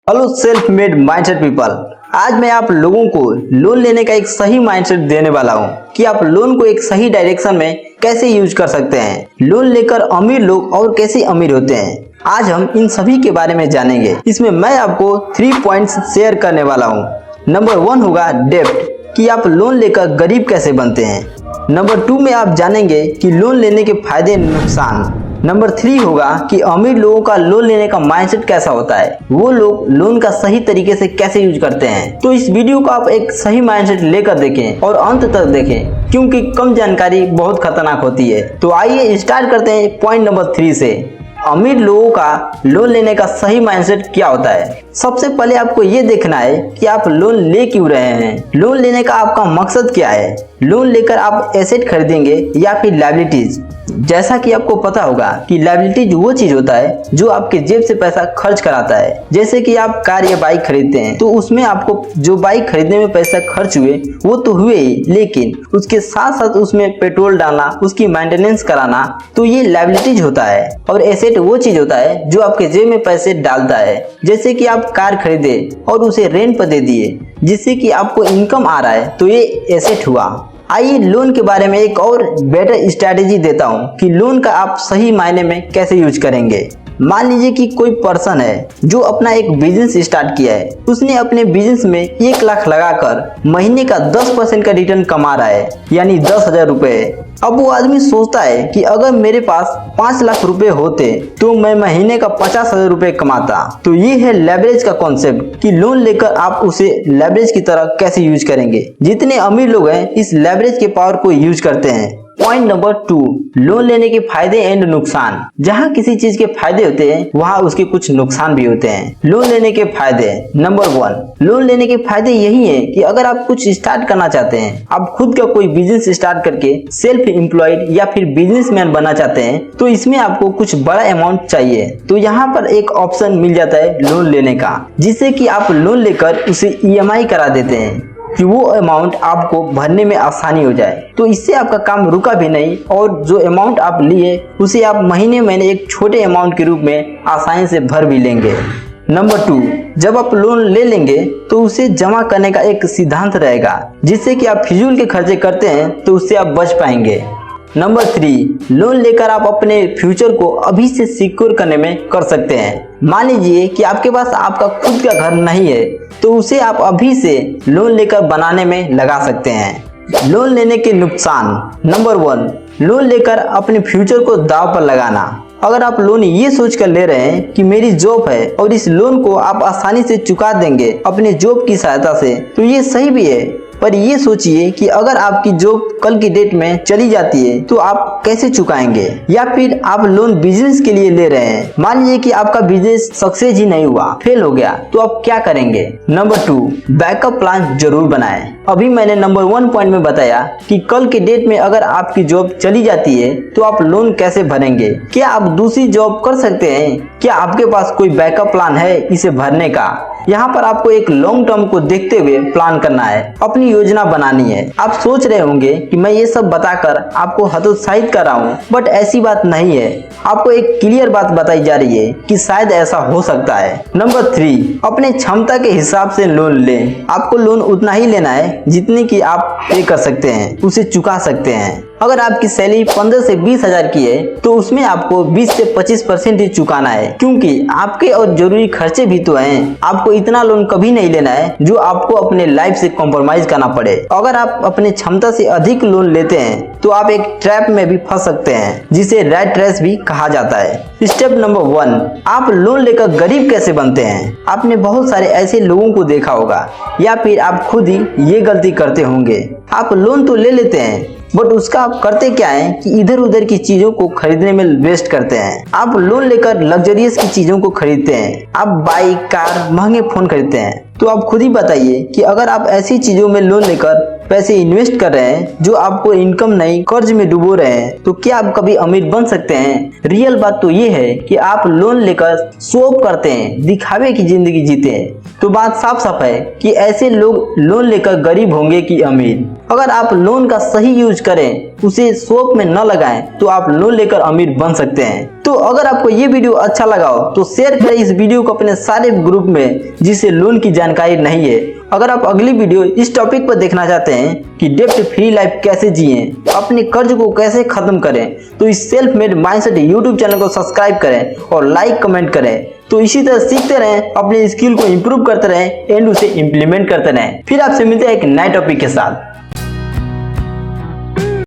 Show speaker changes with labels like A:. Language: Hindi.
A: Hello self made mindset people, आज मैं आप लोगों को लोन लेने का एक सही माइंडसेट देने वाला हूं कि आप लोन को एक सही डायरेक्शन में कैसे यूज कर सकते हैं। लोन लेकर अमीर लोग और कैसे अमीर होते हैं, आज हम इन सभी के बारे में जानेंगे। इसमें मैं आपको 3 पॉइंट्स शेयर करने वाला हूं। नंबर 1 होगा डेब्ट, कि आप लोन लेकर गरीब कैसे बनते हैं। नंबर 2 में आप जानेंगे कि लोन लेने के फायदे नुकसान। नंबर 3 होगा कि अमीर लोगों का लोन लेने का माइंडसेट कैसा होता है, वो लोग लोन का सही तरीके से कैसे यूज करते हैं। तो इस वीडियो को आप एक सही माइंडसेट लेकर देखें और अंत तक देखें, क्योंकि कम जानकारी बहुत खतरनाक होती है। तो आइए स्टार्ट करते हैं पॉइंट नंबर 3 से। अमीर लोगों का लोन लेने का सही माइंडसेट क्या होता है। सबसे पहले आपको ये देखना है कि आप लोन ले क्यों रहे हैं। लोन लेने का आपका मकसद क्या है। लोन लेकर आप एसेट खरीदेंगे या फिर लायबिलिटीज। जैसा कि आपको पता होगा कि लायबिलिटीज वो चीज होता है जो आपके जेब से पैसा खर्च कराता है। जैसे कि आप कार या बाइक खरीदते हैं तो उसमें आपको जो बाइक खरीदने में पैसा खर्च हुए वो तो हुए ही, लेकिन उसके साथ साथ उसमें पेट्रोल डालना, उसकी मेंटेनेंस कराना, तो ये लायबिलिटीज होता है। और एसेट वो चीज होता है जो आपके जेब में पैसे डालता है। जैसे कि आप कार खरीदे और उसे रेंट पर दे दिए जिससे कि आपको इनकम आ रहा है, तो ये एसेट हुआ। आइए लोन के बारे में एक और बेटर स्ट्रैटेजी देता हूं कि लोन का आप सही मायने में कैसे यूज करेंगे। मान लीजिए कि कोई पर्सन है जो अपना एक बिजनेस स्टार्ट किया है। उसने अपने बिजनेस में 1 लाख लगाकर महीने का 10% का रिटर्न कमा रहा है, यानी 10,000 रुपए। अब वो आदमी सोचता है कि अगर मेरे पास 5 लाख रुपए होते तो मैं महीने का 50,000 रुपए कमाता। तो ये है लेवरेज का कॉन्सेप्ट कि लोन लेकर आप उसे लेवरेज की तरह कैसे यूज करेंगे। जितने अमीर लोग हैं इस लेवरेज के पावर को यूज करते हैं। पॉइंट नंबर 2, लोन लेने के फायदे एंड नुकसान। जहां किसी चीज के फायदे होते हैं वहां उसके कुछ नुकसान भी होते हैं। लोन लेने के फायदे। नंबर 1, लोन लेने के फायदे यही है कि अगर आप कुछ स्टार्ट करना चाहते हैं, आप खुद का कोई बिजनेस स्टार्ट करके सेल्फ एम्प्लॉयड या फिर बिजनेसमैन बनना चाहते हैं, तो इसमें आपको कुछ बड़ा अमाउंट चाहिए। तो यहाँ पर एक ऑप्शन मिल जाता है लोन लेने का, जिससे कि आप लोन लेकर उसे EMI करा देते हैं कि वो अमाउंट आपको भरने में आसानी हो जाए। तो इससे आपका काम रुका भी नहीं और जो अमाउंट आप लिए उसे आप महीने महीने एक छोटे अमाउंट के रूप में आसानी से भर भी लेंगे। नंबर 2, जब आप लोन ले लेंगे तो उसे जमा करने का एक सिद्धांत रहेगा, जिससे कि आप फिजूल के खर्चे करते हैं तो उससे आप बच पाएंगे। नंबर 3, लोन लेकर आप अपने फ्यूचर को अभी से सिक्योर करने में कर सकते हैं। मान लीजिए कि आपके पास आपका खुद का घर नहीं है, तो उसे आप अभी से लोन लेकर बनाने में लगा सकते हैं। लोन लेने के नुकसान। नंबर 1, लोन लेकर अपने फ्यूचर को दांव पर लगाना। अगर आप लोन ये सोच कर ले रहे हैं कि मेरी जॉब है और इस लोन को आप आसानी से चुका देंगे अपने जॉब की सहायता से, तो ये सही भी है। पर ये सोचिए कि अगर आपकी जॉब कल की डेट में चली जाती है तो आप कैसे चुकाएंगे। या फिर आप लोन बिजनेस के लिए ले रहे हैं, मान लीजिए कि आपका बिजनेस सक्सेस ही नहीं हुआ, फेल हो गया, तो आप क्या करेंगे। नंबर 2, बैकअप प्लान जरूर बनाएं। अभी मैंने नंबर 1 पॉइंट में बताया कि कल के डेट में अगर आपकी जॉब चली जाती है तो आप लोन कैसे भरेंगे। क्या आप दूसरी जॉब कर सकते हैं? क्या आपके पास कोई बैकअप प्लान है इसे भरने का? यहाँ पर आपको एक लॉन्ग टर्म को देखते हुए प्लान करना है, अपनी योजना बनानी है। आप सोच रहे होंगे कि मैं ये सब बताकर आपको हतोत्साहित कर रहा हूँ, बट ऐसी बात नहीं है। आपको एक क्लियर बात बताई जा रही है कि शायद ऐसा हो सकता है। नंबर 3, अपने क्षमता के हिसाब से लोन लें। आपको लोन उतना ही लेना है जितनी की आप पे कर सकते हैं, उसे चुका सकते हैं। अगर आपकी सैलरी 15 से 20 हजार की है तो उसमें आपको 20 से 25% ही चुकाना है, क्योंकि आपके और जरूरी खर्चे भी तो हैं। आपको इतना लोन कभी नहीं लेना है जो आपको अपने लाइफ से कॉम्प्रोमाइज करना पड़े। अगर आप अपने क्षमता से अधिक लोन लेते हैं तो आप एक ट्रैप में भी फंस सकते हैं, जिसे रैट रेस भी कहा जाता है। स्टेप नंबर 1, आप लोन लेकर गरीब कैसे बनते हैं। आपने बहुत सारे ऐसे लोगों को देखा होगा या फिर आप खुद ही ये गलती करते होंगे। आप लोन तो ले लेते हैं, बट उसका आप करते क्या है कि इधर उधर की चीजों को खरीदने में वेस्ट करते हैं। आप लोन लेकर लग्जरियस की चीजों को खरीदते हैं, आप बाइक, कार, महंगे फोन खरीदते हैं। तो आप खुद ही बताइए कि अगर आप ऐसी चीजों में लोन लेकर पैसे इन्वेस्ट कर रहे हैं जो आपको इनकम नहीं, कर्ज में डुबो रहे हैं, तो क्या आप कभी अमीर बन सकते हैं। रियल बात तो ये है कि आप लोन लेकर शो ऑफ करते हैं, दिखावे की जिंदगी जीते हैं। तो बात साफ साफ है कि ऐसे लोग लोन लेकर गरीब होंगे कि अमीर। अगर आप लोन का सही यूज करें उसे शौक में न लगाएं तो आप लोन लेकर अमीर बन सकते हैं। तो अगर आपको ये वीडियो अच्छा लगा हो तो शेयर करें इस वीडियो को अपने सारे ग्रुप में जिसे लोन की जानकारी नहीं है। अगर आप अगली वीडियो इस टॉपिक पर देखना चाहते हैं कि डेब्ट फ्री लाइफ कैसे जिएं, अपने कर्ज को कैसे खत्म करें, तो इस self made mindset YouTube channel को सब्सक्राइब करें और लाइक कमेंट करें। तो इसी तरह सीखते रहें, अपने स्किल को इम्प्रूव करते रहें एंड उसे इम्प्लीमेंट करते रहें। फिर आपसे मिलते हैं एक नए टॉपिक के साथ।